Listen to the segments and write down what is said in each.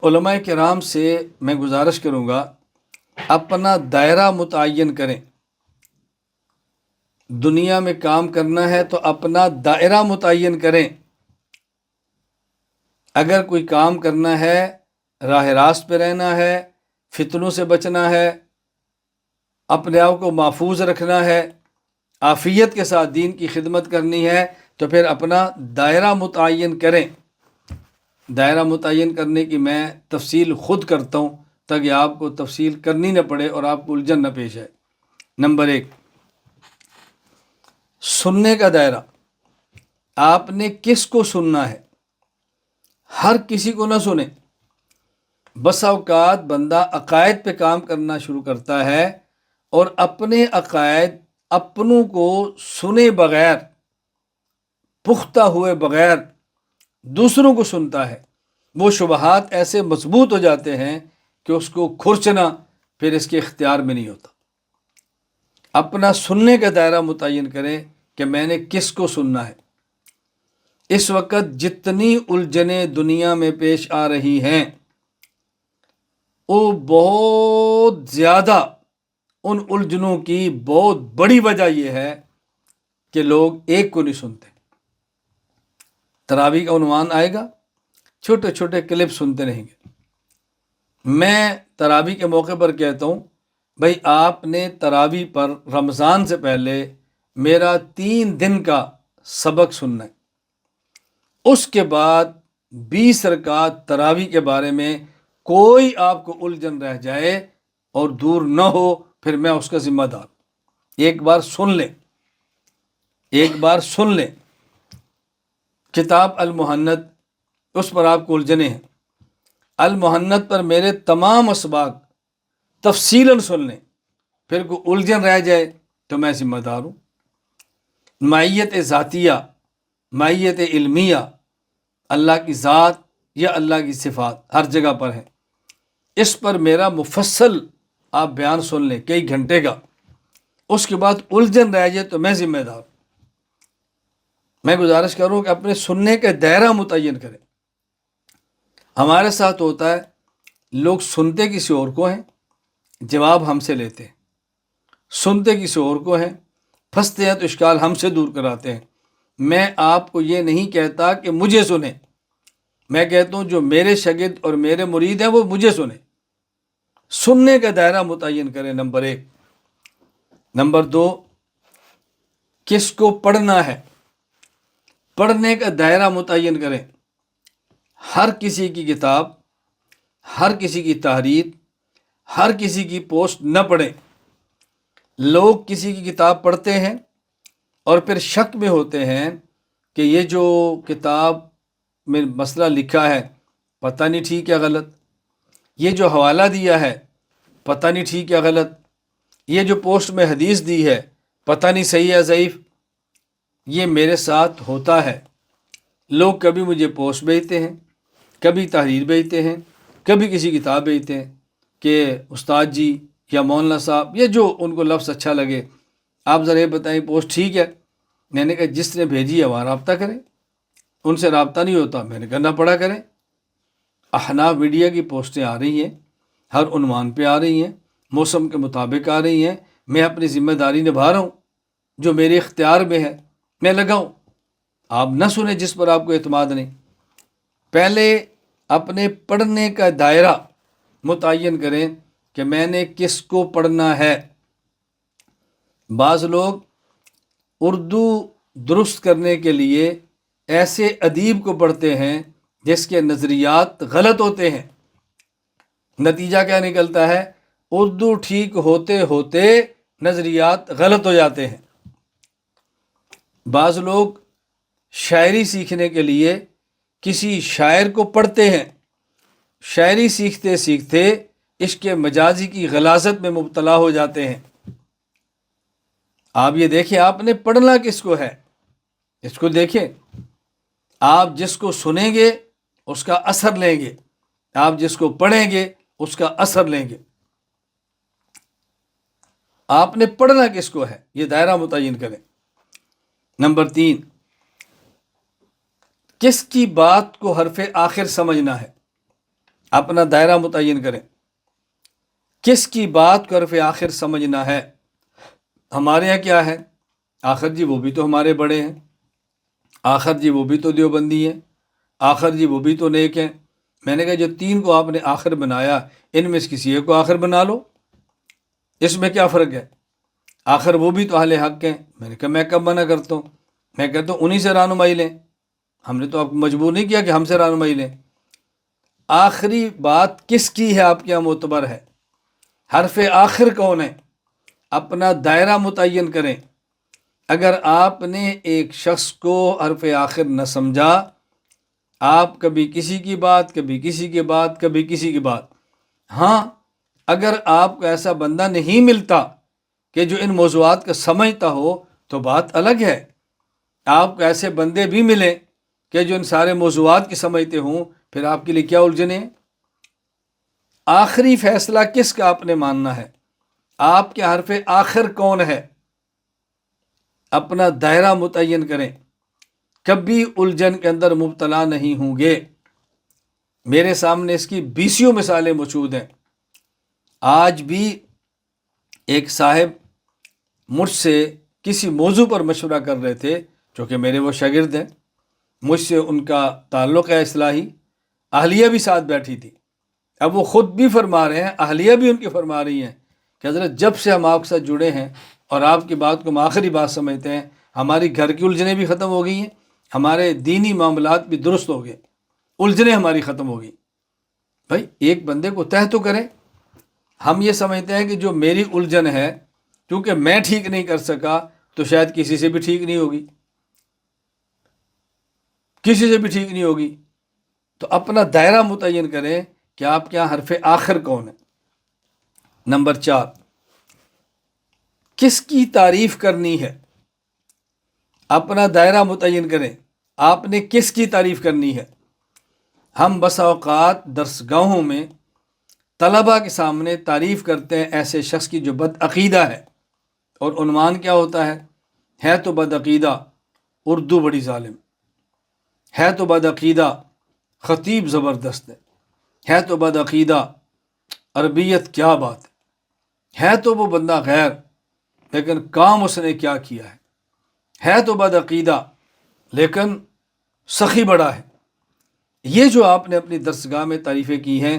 علماء کرام سے میں گزارش کروں گا اپنا دائرہ متعین کریں۔ دنیا میں کام کرنا ہے تو اپنا دائرہ متعین کریں۔ اگر کوئی کام کرنا ہے، راہ راست پہ رہنا ہے، فتنوں سے بچنا ہے، اپنے آپ کو محفوظ رکھنا ہے، عافیت کے ساتھ دین کی خدمت کرنی ہے، تو پھر اپنا دائرہ متعین کریں۔ دائرہ متعین کرنے کی میں تفصیل خود کرتا ہوں تاکہ آپ کو تفصیل کرنی نہ پڑے اور آپ کو الجھن نہ پیش آئے۔ نمبر 1، سننے کا دائرہ۔ آپ نے کس کو سننا ہے؟ ہر کسی کو نہ سنیں۔ بسا اوقات بندہ عقائد پہ کام کرنا شروع کرتا ہے اور اپنے عقائد اپنوں کو سنے بغیر، پختہ ہوئے بغیر دوسروں کو سنتا ہے۔ وہ شبہات ایسے مضبوط ہو جاتے ہیں کہ اس کو کھرچنا پھر اس کے اختیار میں نہیں ہوتا۔ اپنا سننے کا دائرہ متعین کریں کہ میں نے کس کو سننا ہے۔ اس وقت جتنی الجھنیں دنیا میں پیش آ رہی ہیں، وہ بہت زیادہ، ان الجھنوں کی بہت بڑی وجہ یہ ہے کہ لوگ ایک کو نہیں سنتے۔ تراویح کا عنوان آئے گا، چھوٹے چھوٹے کلپ سنتے رہیں گے۔ میں تراویح کے موقع پر کہتا ہوں، بھائی آپ نے تراویح پر رمضان سے پہلے میرا 3 دن کا سبق سننا ہے۔ اس کے بعد 20 رکعت تراویح کے بارے میں کوئی آپ کو الجھن رہ جائے اور دور نہ ہو، پھر میں اس کا ذمہ دار۔ ایک بار سن لیں، ایک بار سن لیں۔ کتاب المحنت، اس پر آپ کو الجھنے ہیں۔ المحنت پر میرے تمام اسباق تفصیلاً سن لیں، پھر کوئی الجھن رہ جائے تو میں ذمہ دار ہوں۔ معیت ذاتیہ، معیت علمیہ، اللہ کی ذات یا اللہ کی صفات ہر جگہ پر ہے۔ اس پر میرا مفصل آپ بیان سن لیں، کئی گھنٹے کا۔ اس کے بعد الجھن رہ جائے تو میں ذمہ دار ہوں۔ میں گزارش کروں کہ اپنے سننے کا دائرہ متعین کریں۔ ہمارے ساتھ ہوتا ہے، لوگ سنتے کسی اور کو ہیں، جواب ہم سے لیتے ہیں۔ سنتے کسی اور کو ہیں، پھنستے ہیں تو اشکال ہم سے دور کراتے ہیں۔ میں آپ کو یہ نہیں کہتا کہ مجھے سنیں، میں کہتا ہوں جو میرے شاگرد اور میرے مرید ہیں وہ مجھے سنیں۔ سننے کا دائرہ متعین کریں، نمبر 1۔ نمبر 2، کس کو پڑھنا ہے؟ پڑھنے کا دائرہ متعین کریں۔ ہر کسی کی کتاب، ہر کسی کی تحریر، ہر کسی کی پوسٹ نہ پڑھیں۔ لوگ کسی کی کتاب پڑھتے ہیں اور پھر شک میں ہوتے ہیں کہ یہ جو کتاب میں مسئلہ لکھا ہے پتہ نہیں ٹھیک یا غلط، یہ جو حوالہ دیا ہے پتہ نہیں ٹھیک یا غلط، یہ جو پوسٹ میں حدیث دی ہے پتہ نہیں صحیح یا ضعیف۔ یہ میرے ساتھ ہوتا ہے۔ لوگ کبھی مجھے پوسٹ بھیجتے ہیں، کبھی تحریر بھیجتے ہیں، کبھی کسی کتاب بھیجتے ہیں کہ استاد جی یا مولانا صاحب، یہ جو ان کو لفظ اچھا لگے، آپ ذرا یہ بتائیں پوسٹ ٹھیک ہے؟ میں نے کہا جس نے بھیجی ہے وہاں رابطہ کریں، ان سے رابطہ نہیں ہوتا میں نے کہا نہ پڑھا کریں۔ احناف میڈیا کی پوسٹیں آ رہی ہیں، ہر عنوان پہ آ رہی ہیں، موسم کے مطابق آ رہی ہیں۔ میں اپنی ذمہ داری نبھا رہا ہوں، جو میرے اختیار میں ہے میں لگاؤں۔ آپ نہ سنیں جس پر آپ کو اعتماد نہیں۔ پہلے اپنے پڑھنے کا دائرہ متعین کریں کہ میں نے کس کو پڑھنا ہے۔ بعض لوگ اردو درست کرنے کے لیے ایسے ادیب کو پڑھتے ہیں جس کے نظریات غلط ہوتے ہیں۔ نتیجہ کیا نکلتا ہے؟ اردو ٹھیک ہوتے ہوتے نظریات غلط ہو جاتے ہیں۔ بعض لوگ شاعری سیکھنے کے لیے کسی شاعر کو پڑھتے ہیں، شاعری سیکھتے سیکھتے عشق مجازی کی غلاظت میں مبتلا ہو جاتے ہیں۔ آپ یہ دیکھیں آپ نے پڑھنا کس کو ہے، اس کو دیکھیں۔ آپ جس کو سنیں گے اس کا اثر لیں گے، آپ جس کو پڑھیں گے اس کا اثر لیں گے۔ آپ نے پڑھنا کس کو ہے، یہ دائرہ متعین کریں۔ نمبر 3، کس کی بات کو حرف آخر سمجھنا ہے؟ اپنا دائرہ متعین کریں، کس کی بات کو عرف آخر سمجھنا ہے۔ ہمارے یہاں کیا ہے، آخر جی وہ بھی تو ہمارے بڑے ہیں، آخر جی وہ بھی تو دیوبندی ہیں، آخر جی وہ بھی تو نیک ہیں۔ میں نے کہا جو تین کو آپ نے آخر بنایا، ان میں سے کسی ایک کو آخر بنا لو، اس میں کیا فرق ہے؟ آخر وہ بھی تو اہل حق ہیں۔ میں نے کہا میں کب منع کرتا ہوں، میں کہتا ہوں انہی سے رہنمائی لیں، ہم نے تو آپ کو مجبور نہیں کیا کہ ہم سے رہنمائی لیں۔ آخری بات کس کی ہے آپ کے یہاں معتبر ہے، حرف آخر کون ہے، اپنا دائرہ متعین کریں۔ اگر آپ نے ایک شخص کو حرف آخر نہ سمجھا، آپ کبھی کسی کی بات، کبھی کسی کی بات، کبھی کسی کی بات، ہاں اگر آپ کو ایسا بندہ نہیں ملتا کہ جو ان موضوعات کا سمجھتا ہو تو بات الگ ہے۔ آپ کو ایسے بندے بھی ملیں کہ جو ان سارے موضوعات کی سمجھتے ہوں، پھر آپ کے لیے کیا الجھنیں۔ آخری فیصلہ کس کا آپ نے ماننا ہے، آپ کے حرف آخر کون ہے، اپنا دائرہ متعین کریں، کبھی الجھن کے اندر مبتلا نہیں ہوں گے۔ میرے سامنے اس کی بیسیوں مثالیں موجود ہیں۔ آج بھی ایک صاحب مجھ سے کسی موضوع پر مشورہ کر رہے تھے، چونکہ میرے وہ شاگرد ہیں، مجھ سے ان کا تعلق ہے اصلاحی، اہلیہ بھی ساتھ بیٹھی تھی۔ اب وہ خود بھی فرما رہے ہیں، اہلیہ بھی ان کی فرما رہی ہیں کہ حضرت جب سے ہم آپ کے ساتھ جڑے ہیں اور آپ کی بات کو ہم آخری بات سمجھتے ہیں، ہماری گھر کی الجھنیں بھی ختم ہو گئی ہیں، ہمارے دینی معاملات بھی درست ہو گئے، الجھنیں ہماری ختم ہو گئی۔ بھائی ایک بندے کو طے تو کریں۔ ہم یہ سمجھتے ہیں کہ جو میری الجھن ہے، کیونکہ میں ٹھیک نہیں کر سکا تو شاید کسی سے بھی ٹھیک نہیں ہوگی، کسی سے بھی ٹھیک نہیں ہوگی۔ تو اپنا دائرہ متعین کریں کہ آپ کے یہاں حرف آخر کون ہے۔ نمبر 4، کس کی تعریف کرنی ہے، اپنا دائرہ متعین کریں، آپ نے کس کی تعریف کرنی ہے۔ ہم بسا اوقات درسگاہوں میں طلباء کے سامنے تعریف کرتے ہیں ایسے شخص کی جو بد عقیدہ ہے، اور عنوان کیا ہوتا ہے تو بد عقیدہ اردو بڑی ظالم، ہے تو بد عقیدہ خطیب زبردست ہے تو بد عقیدہ عربیت کیا بات ہے تو وہ بندہ غیر، لیکن کام اس نے کیا کیا ہے تو بد عقیدہ لیکن سخی بڑا ہے۔ یہ جو آپ نے اپنی درسگاہ میں تعریفیں کی ہیں،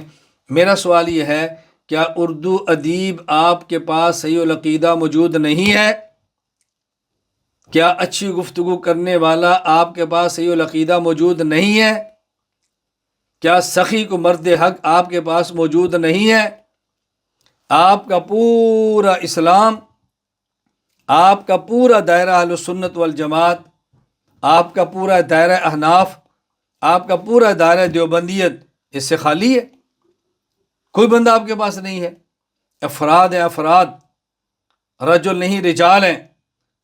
میرا سوال یہ ہے کیا اردو ادیب آپ کے پاس صحیح العقیدہ موجود نہیں ہے؟ کیا اچھی گفتگو کرنے والا آپ کے پاس صحیح العقیدہ موجود نہیں ہے؟ کیا سخی کو مرد حق آپ کے پاس موجود نہیں ہے؟ آپ کا پورا اسلام، آپ کا پورا دائرہ اہل سنت والجماعت، آپ کا پورا دائرہ احناف، آپ کا پورا دائرہ دیوبندیت اس سے خالی ہے، کوئی بندہ آپ کے پاس نہیں ہے۔ افراد ہیں، افراد، رجل نہیں رجال ہیں۔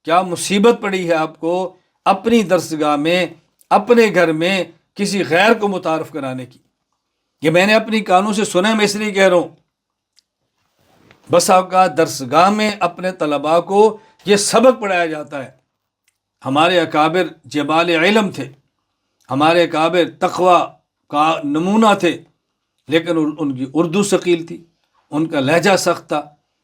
کیا مصیبت پڑی ہے آپ کو اپنی درسگاہ میں، اپنے گھر میں کسی غیر کو متعارف کرانے کی؟ یہ میں نے اپنی کانوں سے سنا ہے، میں اس لیے کہہ رہا ہوں۔ بس آپ کا درسگاہ میں اپنے طلباء کو یہ سبق پڑھایا جاتا ہے۔ ہمارے اکابر جبال علم تھے، ہمارے اکابر تقوی کا نمونہ تھے، لیکن ان کی اردو ثقیل تھی، ان کا لہجہ سخت تھا،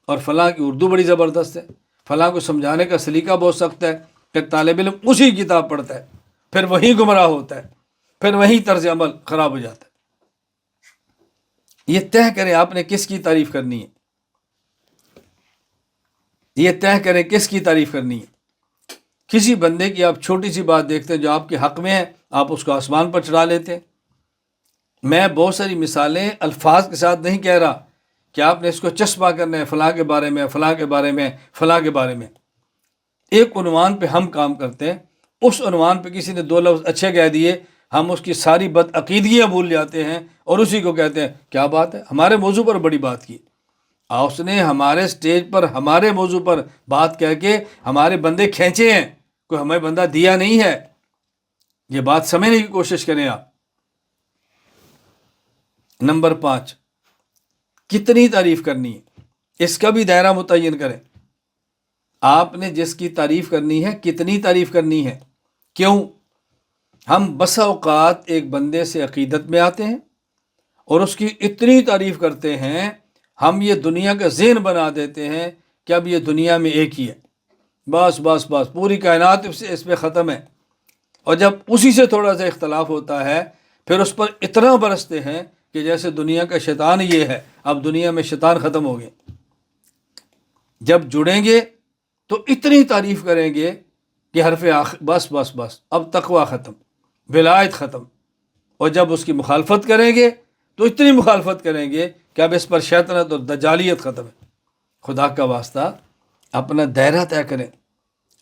اور فلاں کی اردو بڑی زبردست ہے، فلاں کو سمجھانے کا سلیقہ بہت سخت ہے۔ پھر طالب علم اسی کتاب پڑھتا ہے، پھر وہی گمراہ ہوتا ہے، پھر وہی طرز عمل خراب ہو جاتا ہے۔ یہ طے کریں آپ نے کس کی تعریف کرنی ہے، یہ طے کریں کس کی تعریف کرنی ہے۔ کسی بندے کی آپ چھوٹی سی بات دیکھتے ہیں جو آپ کے حق میں ہے، آپ اس کو آسمان پر چڑھا لیتے ہیں۔ میں بہت ساری مثالیں الفاظ کے ساتھ نہیں کہہ رہا کہ آپ نے اس کو چسپاں کرنا ہے فلاں کے بارے میں، فلاں کے بارے میں، فلاں کے بارے میں۔ ایک عنوان پہ ہم کام کرتے ہیں، اس عنوان پہ کسی نے 2 لفظ اچھے کہہ دیے، ہم اس کی ساری بد عقیدگیاں بھول جاتے ہیں اور اسی کو کہتے ہیں کیا بات ہے، ہمارے موضوع پر بڑی بات کی۔ اس نے ہمارے سٹیج پر ہمارے موضوع پر بات کہہ کے ہمارے بندے کھینچے ہیں، کوئی ہمیں بندہ دیا نہیں ہے۔ یہ بات سمجھنے کی کوشش کریں آپ۔ نمبر 5، کتنی تعریف کرنی ہے، اس کا بھی دائرہ متعین کریں۔ آپ نے جس کی تعریف کرنی ہے کتنی تعریف کرنی ہے، کیوں؟ ہم بسا اوقات ایک بندے سے عقیدت میں آتے ہیں اور اس کی اتنی تعریف کرتے ہیں، ہم یہ دنیا کا ذہن بنا دیتے ہیں کہ اب یہ دنیا میں ایک ہی ہے، بس بس بس پوری کائنات اس پہ ختم ہے۔ اور جب اسی سے تھوڑا سا اختلاف ہوتا ہے پھر اس پر اتنا برستے ہیں کہ جیسے دنیا کا شیطان یہ ہے، اب دنیا میں شیطان ختم ہو گئے۔ جب جڑیں گے تو اتنی تعریف کریں گے کہ حرف آخر، بس بس بس اب تقوی ختم، ولایت ختم۔ اور جب اس کی مخالفت کریں گے تو اتنی مخالفت کریں گے کہ اب اس پر شیطنت اور دجالیت ختم ہے۔ خدا کا واسطہ اپنا دائرہ طے کریں،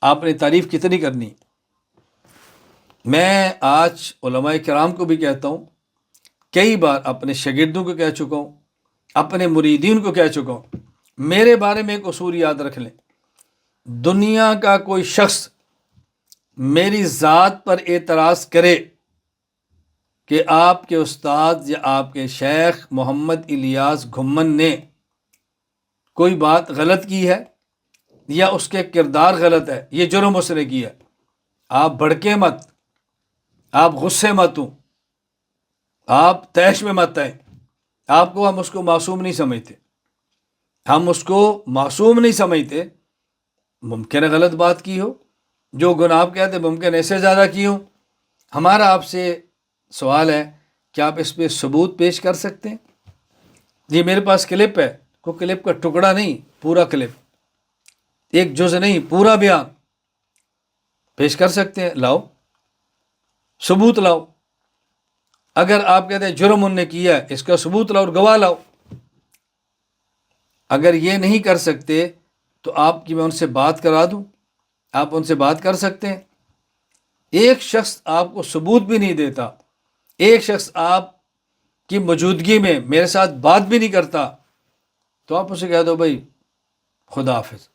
آپ نے تعریف کتنی کرنی۔ میں آج علماء کرام کو بھی کہتا ہوں، کئی بار اپنے شاگردوں کو کہہ چکا ہوں، اپنے مریدین کو کہہ چکا ہوں، میرے بارے میں ایک اصول یاد رکھ لیں، دنیا کا کوئی شخص میری ذات پر اعتراض کرے کہ آپ کے استاد یا آپ کے شیخ محمد الیاس گھمن نے کوئی بات غلط کی ہے یا اس کے کردار غلط ہے، یہ جرم اس نے کیا، آپ بھڑکے مت، آپ غصے مت ہوں، آپ طیش میں مت آئیں۔ آپ کو ہم اس کو معصوم نہیں سمجھتے، ہم اس کو معصوم نہیں سمجھتے، ممکن ہے غلط بات کی ہو، جو گناہ آپ کہتے ہیں ممکن ایسے زیادہ کی ہوں۔ ہمارا آپ سے سوال ہے کہ آپ اس پہ ثبوت پیش کر سکتے ہیں؟ جی میرے پاس کلپ ہے، کوئی کلپ کا ٹکڑا نہیں، پورا کلپ، ایک جز نہیں، پورا بیان پیش کر سکتے ہیں، لاؤ ثبوت لاؤ۔ اگر آپ کہتے ہیں جرم ان نے کیا ہے، اس کا ثبوت لاؤ اور گواہ لاؤ۔ اگر یہ نہیں کر سکتے تو آپ کی میں ان سے بات کرا دوں، آپ ان سے بات کر سکتے ہیں۔ ایک شخص آپ کو ثبوت بھی نہیں دیتا، ایک شخص آپ کی موجودگی میں میرے ساتھ بات بھی نہیں کرتا، تو آپ اسے کہہ دو بھائی خدا حافظ،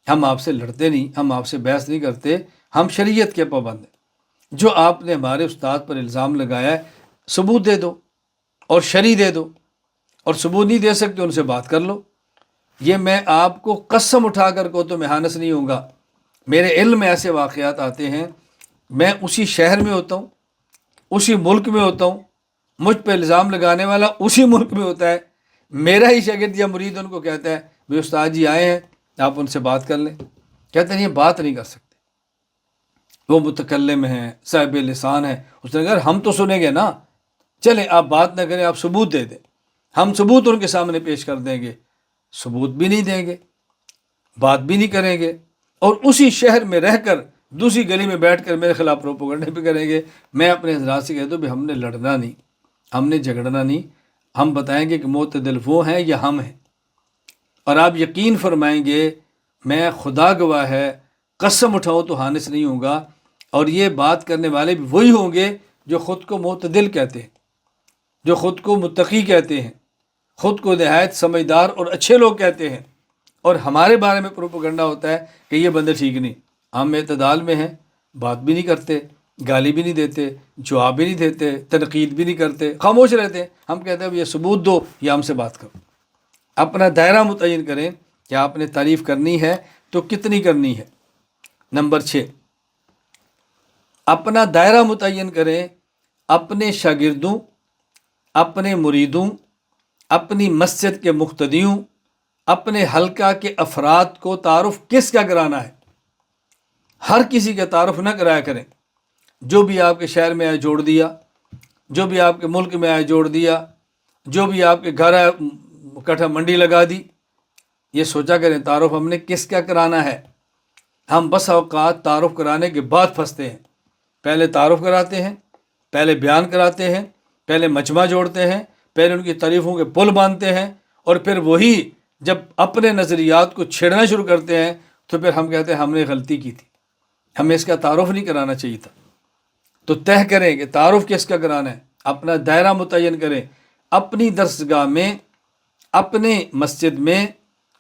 ہم آپ سے لڑتے نہیں، ہم آپ سے بحث نہیں کرتے، ہم شریعت کے پابند ہیں۔ جو آپ نے ہمارے استاد پر الزام لگایا ہے ثبوت دے دو اور شرح دے دو، اور ثبوت نہیں دے سکتے ان سے بات کر لو۔ یہ میں آپ کو قسم اٹھا کر کو تو میں ہانس نہیں ہوں گا، میرے علم میں ایسے واقعات آتے ہیں، میں اسی شہر میں ہوتا ہوں، اسی ملک میں ہوتا ہوں، مجھ پہ الزام لگانے والا اسی ملک میں ہوتا ہے، میرا ہی شاگرد یا مرید ان کو کہتا ہے بھائی استاد جی آئے ہیں، آپ ان سے بات کر لیں، کہتے ہیں یہ بات نہیں کر سکتے، وہ متکلم ہیں، صاحب لسان ہیں۔ اس نے کہا ہم تو سنیں گے نا، چلیں آپ بات نہ کریں، آپ ثبوت دے دیں، ہم ثبوت ان کے سامنے پیش کر دیں گے۔ ثبوت بھی نہیں دیں گے، بات بھی نہیں کریں گے، اور اسی شہر میں رہ کر دوسری گلی میں بیٹھ کر میرے خلاف پروپیگنڈے بھی کریں گے۔ میں اپنے حضرات سے کہتا ہوں بھی ہم نے لڑنا نہیں، ہم نے جھگڑنا نہیں، ہم بتائیں گے کہ معتدل وہ ہیں یا ہم ہیں، اور آپ یقین فرمائیں گے، میں خدا گواہ ہے، قسم اٹھاؤں تو ہانس نہیں ہوں گا، اور یہ بات کرنے والے بھی وہی ہوں گے جو خود کو معتدل کہتے ہیں، جو خود کو متقی کہتے ہیں، خود کو نہایت سمجھدار اور اچھے لوگ کہتے ہیں، اور ہمارے بارے میں پروپیگنڈا ہوتا ہے کہ یہ بندے ٹھیک نہیں، ہم اعتدال میں ہیں، بات بھی نہیں کرتے، گالی بھی نہیں دیتے، جواب بھی نہیں دیتے، تنقید بھی نہیں کرتے، خاموش رہتے ہیں۔ ہم کہتے ہیں یہ ثبوت دو یا ہم سے بات کرو۔ اپنا دائرہ متعین کریں کہ آپ نے تعریف کرنی ہے تو کتنی کرنی ہے۔ نمبر 6، اپنا دائرہ متعین کریں، اپنے شاگردوں، اپنے مریدوں، اپنی مسجد کے مقتدیوں، اپنے حلقہ کے افراد کو تعارف کس کا کرانا ہے۔ ہر کسی کا تعارف نہ کرایا کریں، جو بھی آپ کے شہر میں آئے جوڑ دیا، جو بھی آپ کے ملک میں آئے جوڑ دیا، جو بھی آپ کے گھر آئے کٹھا منڈی لگا دی۔ یہ سوچا کریں تعارف ہم نے کس کا کرانا ہے۔ ہم بس اوقات تعارف کرانے کے بعد پھنستے ہیں، پہلے تعارف کراتے ہیں، پہلے بیان کراتے ہیں، پہلے مجمع جوڑتے ہیں، پہلے ان کی تعریفوں کے پل باندھتے ہیں، اور پھر وہی جب اپنے نظریات کو چھیڑنا شروع کرتے ہیں تو پھر ہم کہتے ہیں ہم نے غلطی کی تھی، ہمیں اس کا تعارف نہیں کرانا چاہیے تھا۔ تو طے کریں کہ تعارف کس کا کرانا ہے، اپنا دائرہ متعین کریں، اپنی درسگاہ میں، اپنے مسجد میں،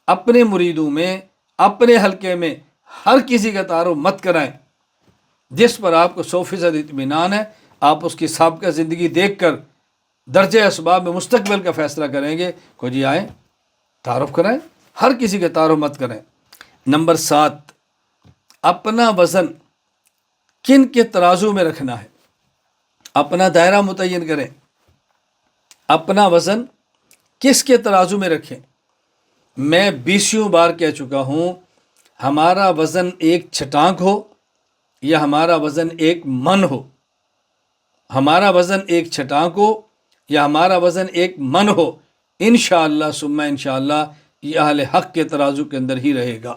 اپنے مریدوں میں، اپنے حلقے میں ہر کسی کا تعارف مت کرائیں۔ جس پر آپ کو 100% اطمینان ہے، آپ اس کی سابقہ زندگی دیکھ کر درجہ اسباب میں مستقبل کا فیصلہ کریں گے، کو جی آئیں تعارف کرائیں، ہر کسی کا تعارف مت کریں۔ نمبر 7، اپنا وزن کن کے ترازو میں رکھنا ہے۔ اپنا دائرہ متعین کریں، اپنا وزن کس کے ترازو میں رکھیں؟ میں 20 بار کہہ چکا ہوں، ہمارا وزن ایک چھٹانک ہو یا ہمارا وزن ایک من ہو، ہمارا وزن ایک چھٹانک ہو یا ہمارا وزن ایک من ہو، انشاءاللہ ثم انشاءاللہ یہ اہل حق کے ترازو کے اندر ہی رہے گا۔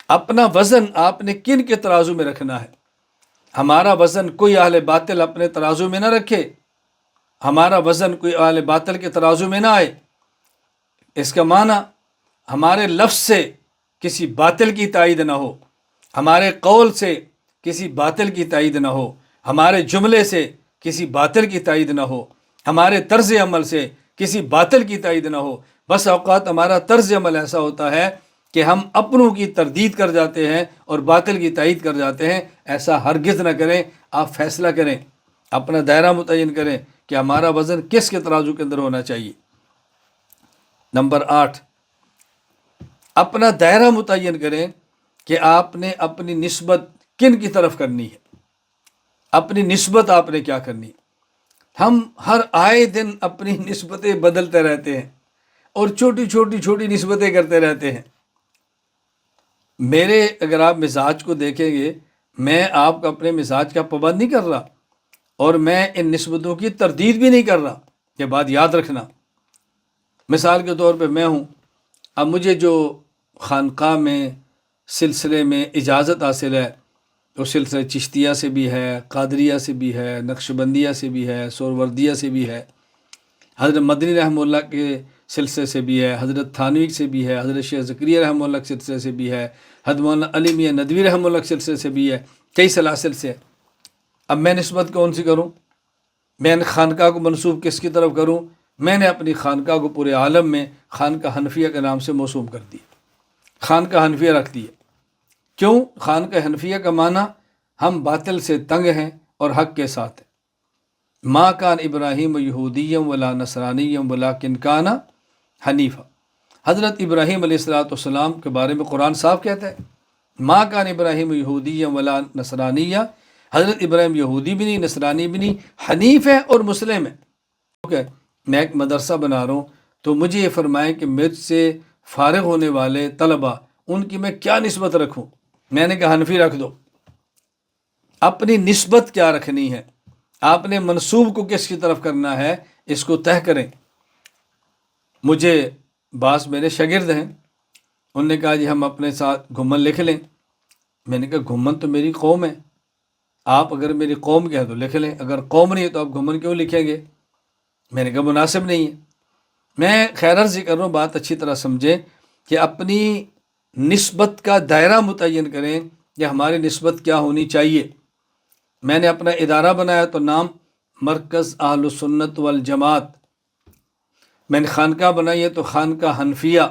اپنا وزن آپ نے کن کے ترازو میں رکھنا ہے؟ ہمارا وزن کوئی اہل باطل اپنے ترازو میں نہ رکھے، ہمارا وزن کوئی اہل باطل کے ترازو میں نہ آئے۔ اس کا معنی ہمارے لفظ سے کسی باطل کی تائید نہ ہو، ہمارے قول سے کسی باطل کی تائید نہ ہو، ہمارے جملے سے کسی باطل کی تائید نہ ہو، ہمارے طرز عمل سے کسی باطل کی تائید نہ ہو۔ بس اوقات ہمارا طرز عمل ایسا ہوتا ہے کہ ہم اپنوں کی تردید کر جاتے ہیں اور باطل کی تائید کر جاتے ہیں۔ ایسا ہرگز نہ کریں، آپ فیصلہ کریں، اپنا دائرہ متعین کریں کہ ہمارا وزن کس کے ترازو کے اندر ہونا چاہیے۔ نمبر 8، اپنا دائرہ متعین کریں کہ آپ نے اپنی نسبت کن کی طرف کرنی ہے، اپنی نسبت آپ نے کیا کرنی ہے۔ ہم ہر آئے دن اپنی نسبتیں بدلتے رہتے ہیں اور چھوٹی نسبتیں کرتے رہتے ہیں۔ میرے اگر آپ مزاج کو دیکھیں گے، میں آپ کا اپنے مزاج کا پابند نہیں کر رہا اور میں ان نسبتوں کی تردید بھی نہیں کر رہا، یہ بات یاد رکھنا۔ مثال کے طور پہ میں ہوں، اب مجھے جو خانقاہ میں سلسلے میں اجازت حاصل ہے، وہ سلسلہ چشتیہ سے بھی ہے، قادریہ سے بھی ہے، نقشبندیہ سے بھی ہے، سہروردیہ سے بھی ہے، حضرت مدنی رحمہ اللہ کے سلسلے سے بھی ہے، حضرت تھانوی سے بھی ہے، حضرت شیخ زکریا رحمہ اللہ کے سلسلے سے بھی ہے، حضرت مولانا علی میاں ندوی رحمہ اللہ کے سلسلے سے بھی ہے، کئی سلاسل سے۔ اب میں نسبت کون سی کروں؟ میں نے خانقاہ کو منسوب کس کی طرف کروں؟ میں نے اپنی خانقاہ کو پورے عالم میں خانقاہ حنفیہ کے نام سے موسوم کر دی، خانقاہ حنفیہ رکھ دی۔ کیوں؟ خانقاہ حنفیہ کا معنی ہم باطل سے تنگ ہیں اور حق کے ساتھ ہیں۔ ما کان ابراہیم یہودیم ولا نصرانیم ولکن کان حنیفہ۔ حضرت ابراہیم علیہ السلام کے بارے میں قرآن صاف کہتا ہے، ما کان ابراہیم یہودیم ولا نصرانیہ، حضرت ابراہیم یہودی بھی نہیں، نصرانی بھی نہیں، حنیف ہے اور مسلم ہے۔ میں ایک مدرسہ بنا رہا ہوں تو مجھے یہ فرمائیں کہ مجھ سے فارغ ہونے والے طلبہ، ان کی میں کیا نسبت رکھوں؟ میں نے کہا حنفی رکھ دو۔ اپنی نسبت کیا رکھنی ہے، آپ نے منسوب کو کس کی طرف کرنا ہے، اس کو طے کریں۔ مجھے بعض میرے شاگرد ہیں، انہوں نے کہا جی ہم اپنے ساتھ گھمن لکھ لیں۔ میں نے کہا گھمن تو میری قوم ہے، آپ اگر میری قوم کے ہیں تو لکھ لیں، اگر قوم نہیں ہے تو آپ گھمن کیوں لکھیں گے؟ میں نے کہا مناسب نہیں ہے۔ میں خیر عرض کر رہا ہوں، بات اچھی طرح سمجھیں کہ اپنی نسبت کا دائرہ متعین کریں کہ ہماری نسبت کیا ہونی چاہیے۔ میں نے اپنا ادارہ بنایا تو نام مرکز اہل سنت والجماعت، میں نے خانقاہ بنائی ہے تو خانقاہ حنفیہ،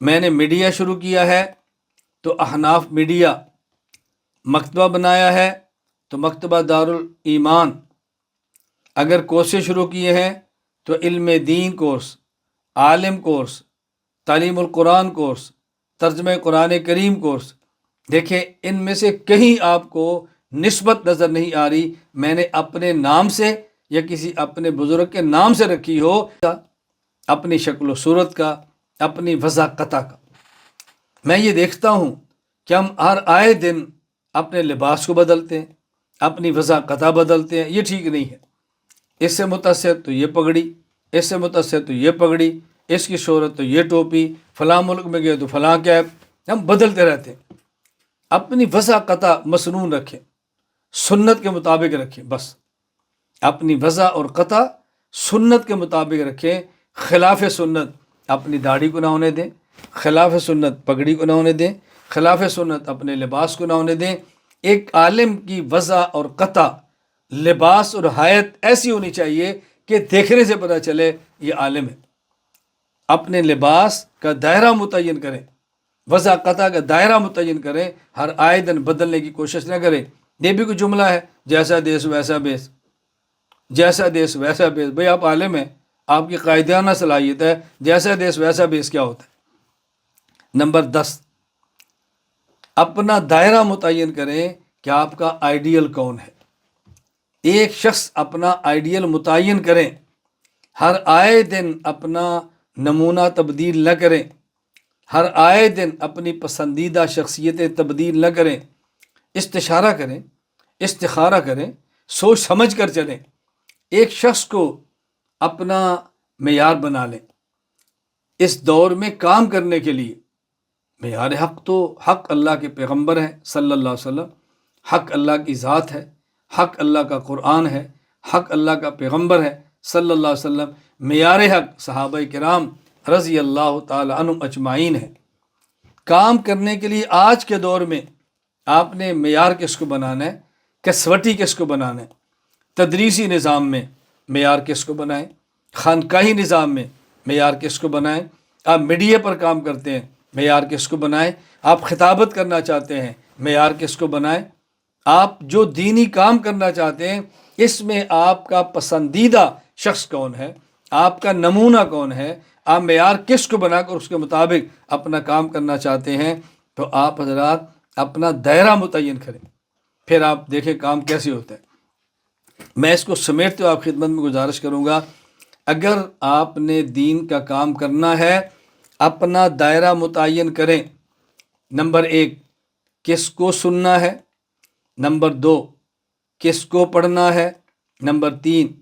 میں نے میڈیا شروع کیا ہے تو احناف میڈیا، مکتبہ بنایا ہے تو مکتبہ دارالایمان، اگر کورسیں شروع کیے ہیں تو علم دین کورس، عالم کورس، تعلیم القرآن کورس، ترجمہ قرآن کریم کورس۔ دیکھیں ان میں سے کہیں آپ کو نسبت نظر نہیں آ رہی میں نے اپنے نام سے یا کسی اپنے بزرگ کے نام سے رکھی ہو، اپنی شکل و صورت کا، اپنی وضاقتہ کا۔ میں یہ دیکھتا ہوں کہ ہم ہر آئے دن اپنے لباس کو بدلتے ہیں، اپنی وضاقتہ بدلتے ہیں، یہ ٹھیک نہیں ہے۔ اس سے متاثر تو یہ پگڑی، اس سے متاثر تو یہ پگڑی، اس کی شہرت تو یہ ٹوپی، فلاں ملک میں گئے تو فلاں کیپ، ہم بدلتے رہتے ہیں۔ اپنی وضاقتہ مسنون رکھیں، سنت کے مطابق رکھیں، بس اپنی وضع اور قطع سنت کے مطابق رکھیں۔ خلاف سنت اپنی داڑھی کو نہ ہونے دیں، خلاف سنت پگڑی کو نہ ہونے دیں، خلاف سنت اپنے لباس کو نہ ہونے دیں۔ ایک عالم کی وضع اور قطع، لباس اور حیت ایسی ہونی چاہیے کہ دیکھنے سے پتہ چلے یہ عالم ہے۔ اپنے لباس کا دائرہ متعین کریں، وضع قطع کا دائرہ متعین کریں، ہر آئے دن بدلنے کی کوشش نہ کریں۔ یہ بھی کوئی جملہ ہے، جیسا دیس ویسا بیس، جیسا دیس ویسا بیس؟ بھئی آپ عالم ہیں، آپ کی قائدانہ صلاحیت ہے، جیسا دیس ویسا بیس کیا ہوتا ہے؟ نمبر 10، اپنا دائرہ متعین کریں کہ آپ کا آئیڈیل کون ہے۔ ایک شخص اپنا آئیڈیل متعین کریں، ہر آئے دن اپنا نمونہ تبدیل نہ کریں، ہر آئے دن اپنی پسندیدہ شخصیتیں تبدیل نہ کریں، استشارہ کریں، استخارہ کریں، سوچ سمجھ کر چلیں، ایک شخص کو اپنا معیار بنا لیں۔ اس دور میں کام کرنے کے لیے معیار حق تو حق اللہ کے پیغمبر ہیں صلی اللہ علیہ وسلم، حق اللہ کی ذات ہے، حق اللہ کا قرآن ہے، حق اللہ کا پیغمبر ہے صلی اللہ علیہ وسلم، معیار حق صحابہ کرام رضی اللہ تعالی عنہم اجمعین ہے۔ کام کرنے کے لیے آج کے دور میں آپ نے معیار کس کو بنانا ہے، کسوٹی کس کو بنانا ہے؟ تدریسی نظام میں معیار کس کو بنائیں، خانقاہی نظام میں معیار کس کو بنائیں، آپ میڈیا پر کام کرتے ہیں معیار کس کو بنائیں، آپ خطابت کرنا چاہتے ہیں معیار کس کو بنائیں، آپ جو دینی کام کرنا چاہتے ہیں اس میں آپ کا پسندیدہ شخص کون ہے، آپ کا نمونہ کون ہے، آپ معیار کس کو بنا کر اس کے مطابق اپنا کام کرنا چاہتے ہیں، تو آپ حضرات اپنا دائرہ متعین کریں، پھر آپ دیکھیں کام کیسے ہوتا ہے۔ میں اس کو سمیٹتے ہوئے آپ خدمت میں گزارش کروں گا، اگر آپ نے دین کا کام کرنا ہے اپنا دائرہ متعین کریں۔ نمبر 1 کس کو سننا ہے، نمبر 2 کس کو پڑھنا ہے، نمبر 3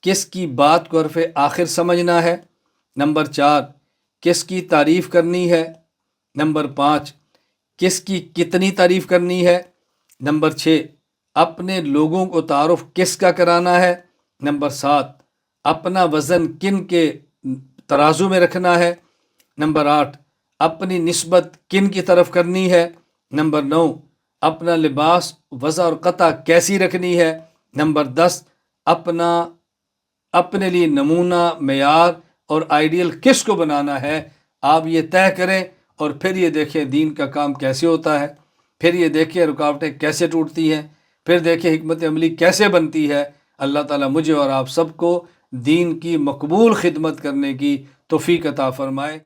کس کی بات کو حرف آخر سمجھنا ہے، نمبر 4 کس کی تعریف کرنی ہے، نمبر 5 کس کی کتنی تعریف کرنی ہے، نمبر 6 اپنے لوگوں کو تعارف کس کا کرانا ہے، نمبر 7 اپنا وزن کن کے ترازو میں رکھنا ہے، نمبر 8 اپنی نسبت کن کی طرف کرنی ہے، نمبر 9 اپنا لباس وضع اور قطع کیسی رکھنی ہے، نمبر 10 اپنے لیے نمونہ، معیار اور آئیڈیل کس کو بنانا ہے۔ آپ یہ طے کریں اور پھر یہ دیکھیں دین کا کام کیسے ہوتا ہے، پھر یہ دیکھیں رکاوٹیں کیسے ٹوٹتی ہیں، پھر دیکھیں حکمت عملی کیسے بنتی ہے۔ اللہ تعالیٰ مجھے اور آپ سب کو دین کی مقبول خدمت کرنے کی توفیق عطا فرمائے۔